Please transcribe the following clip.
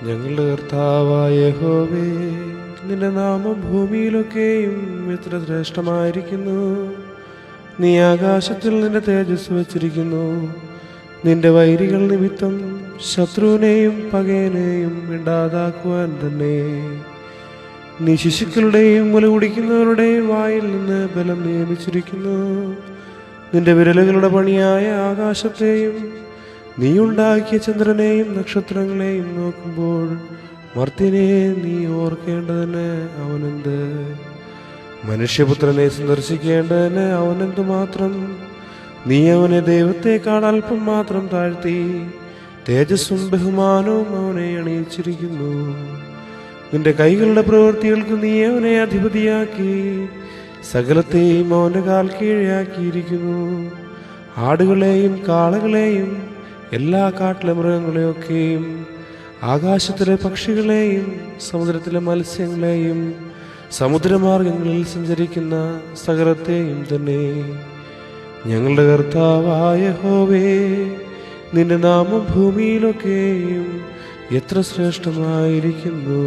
ഞങ്ങളുടെ കർത്താവായ യഹോവേ, നിന്റെ നാമം ഭൂമിയിലൊക്കെയും എത്ര ശ്രേഷ്ഠമായിരിക്കുന്നു. നീ ആകാശത്തിൽ നിന്റെ തേജസ് വച്ചിരിക്കുന്നു. നിന്റെ വൈരികൾ നിമിത്തം ശത്രുവിനെയും പകയനെയും ഇണ്ടാതാക്കുവാൻ തന്നെ. നീ ശിശുക്കളുടെയും മുല കുടിക്കുന്നവരുടെയും വായിൽ നിന്ന് ബലം നിയമിച്ചിരിക്കുന്നു. നിന്റെ വിരലുകളുടെ പണിയായ ആകാശത്തെയും നീ ഉണ്ടാക്കിയ ചന്ദ്രനെയും നക്ഷത്രങ്ങളെയും നോക്കുമ്പോൾ മർത്യനെ നീ ഓർക്കേണ്ടതിന് അവനെന്ത്? മനുഷ്യപുത്രനെ സന്ദർശിക്കേണ്ടതിന് അവനെന്തുമാത്രം? നീ അവനെ ദൈവത്തെക്കാൾ അല്പം മാത്രം താഴ്ത്തി തേജസ്സും ബഹുമാനവും അവനെ അണിയിച്ചിരിക്കുന്നു. നിന്റെ കൈകളുടെ പ്രവൃത്തികൾക്ക് നീ അവനെ അധിപതിയാക്കി സകലത്തെയും അവന്റെ കാൽ കീഴാക്കിയിരിക്കുന്നു. ആടുകളെയും കാളകളെയും എല്ലാ കാട്ടിലെ മൃഗങ്ങളെയൊക്കെയും ആകാശത്തിലെ പക്ഷികളെയും സമുദ്രത്തിലെ മത്സ്യങ്ങളെയും സമുദ്രമാർഗങ്ങളിൽ സഞ്ചരിക്കുന്ന സകലത്തെയും തന്നെ. ഞങ്ങളുടെ കർത്താവായ യഹോവേ, നിന്റെ നാമം ഭൂമിയിലൊക്കെയും എത്ര ശ്രേഷ്ഠമായിരിക്കുന്നു.